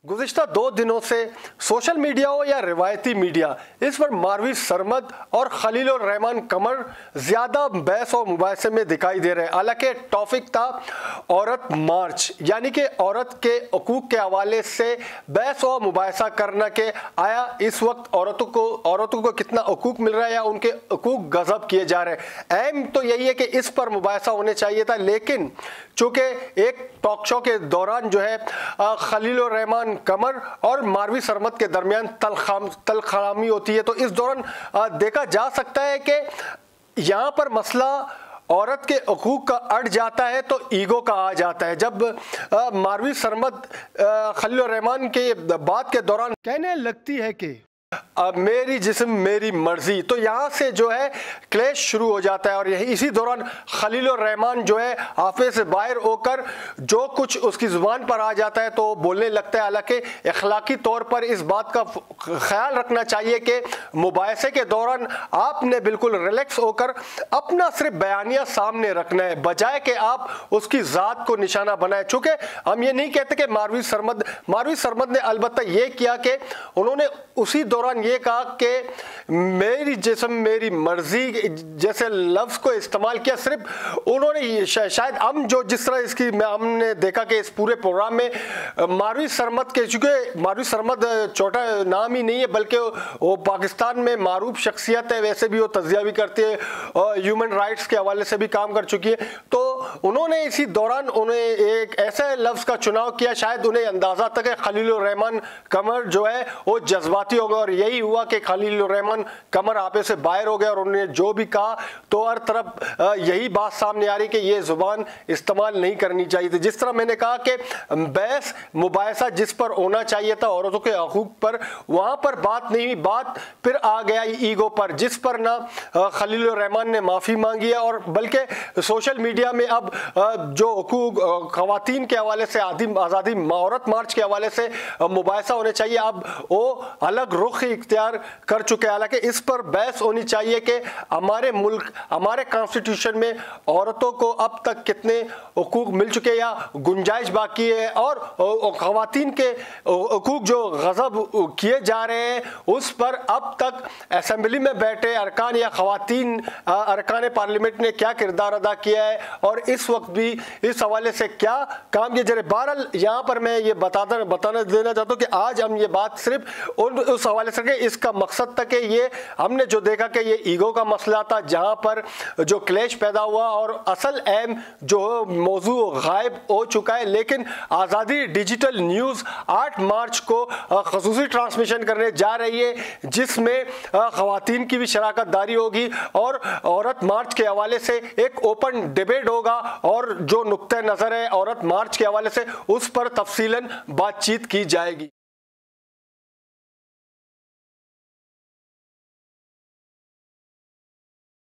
गुज़िश्ता 2 दिनों से social media हो या रिवायती मीडिया, इस पर मारवी सरमद और खलीलुर रहमान कमर ज़्यादा बहस और मुबाहसे में दिखाई दे रहे हैं। हालांकि टॉपिक था औरत मार्च, यानी कि औरत के हकूक़ के हवाले से बहस और मुबाहसा करना के आया इस वक्त औरतों को कितना हकूक़ मिल रहा है या उनके हकूक़ गज़ब किए जा रहे हैं। अहम तो यही है कि इस पर मुबाहसा होने चाहिए था, लेकिन चूँकि एक टॉक शो के दौरान जो है खलीलुर रहमान कमर और मारवी सरमद के दरमियान तलखलामी होती है, तो इस दौरान देखा जा सकता है कि यहाँ पर मसला औरत के हकूक़ का अड़ जाता है तो ईगो का आ जाता है। जब मारवी सरमद खलीलुर रहमान के बात के दौरान कहने लगती है कि मेरी जिस्म मेरी मर्जी, तो यहाँ से जो है क्लैश शुरू हो जाता है और यही इसी दौरान खलीलुर रहमान जो है हाफे से बाहर होकर जो कुछ उसकी ज़ुबान पर आ जाता है तो बोलने लगता है। हालांकि अखलाकी तौर पर इस बात का ख्याल रखना चाहिए कि मुबाहसे के दौरान आपने बिल्कुल रिलैक्स होकर अपना सिर्फ बयानिया सामने रखना है, बजाय कि आप उसकी ज़ात को निशाना बनाए। चूँकि हम ये नहीं कहते कि मारवी सरमद ने अलबत्ता ये किया कि उन्होंने उसी दौरान ये कहा कि मेरी जिस्म मेरी मर्जी जैसे लफ्ज़ को इस्तेमाल किया। सिर्फ उन्होंने शायद हम जो जिस तरह इसकी हमने देखा कि इस पूरे प्रोग्राम में मारवी सरमद के, चूँकि मारवी सरमद छोटा नाम ही नहीं है बल्कि वो पाकिस्तान में मारूफ शख्सियत है, वैसे भी वो तज़िया भी करती है और ह्यूमन राइट्स के हवाले से भी काम कर चुकी है, तो उन्होंने इसी दौरान उन्हें एक ऐसे लफ्ज़ का चुनाव किया, शायद उन्हें अंदाज़ा था कि खलीलुर रहमान कमर जो है वो जज्बाती होगा और यही हुआ कि खलीलुर रहमान कमर आपे से बाहर हो गया और उन्होंने जो भी कहा तो हर तरफ यही बात सामने आ रही कि ये ज़ुबान इस्तेमाल नहीं करनी चाहिए थी। जिस तरह मैंने कहा कि बहस मुबाहसा जिस पर होना चाहिए था औरतों के हकूक़ पर, वहाँ पर बात नहीं हुई, बात फिर आ गया ईगो पर, जिस पर ना खलीलुर रहमान ने माफ़ी मांगी है और बल्कि सोशल मीडिया में अब जो हकूक़ ख़वातीन के हवाले से आज़ादी औरत मार्च के हवाले से मुबाहसा होने चाहिए, अब वो अलग रुख इख्तियार कर चुके हैं। हालांकि इस पर बहस होनी चाहिए कि हमारे मुल्क, हमारे कॉन्स्टिट्यूशन में औरतों को अब तक कितने हकूक़ मिल चुके हैं या गुंजाइश बाकी है और ख़वातीन के हकूक़ जो गज़ब किए जा रहे हैं उस पर अब तक असेंबली में बैठे अरकान या ख़वातीन अरकान पार्लियामेंट ने क्या किरदार अदा किया है और इस वक्त भी इस हवाले से क्या काम किया जा रहा है। बहरहाल यहाँ पर मैं ये बताना देना चाहता हूँ कि आज हम ये बात सिर्फ उस हवाले से, इसका मकसद था कि ये हमने जो देखा कि ये ईगो का मसला था जहाँ पर जो क्लैश पैदा हुआ और असल अहम जो मौजू गायब हो चुका है, लेकिन आज़ादी डिजिटल न्यूज़ 8 मार्च को ख़ुसूसी ट्रांसमिशन करने जा रही है जिसमें ख़वातीन की भी शराकतदारी होगी और औरत मार्च के हवाले से एक ओपन डिबेट होगा और जो नुक्ते नज़र है औरत मार्च के हवाले से उस पर तफसीलन बातचीत की जाएगी।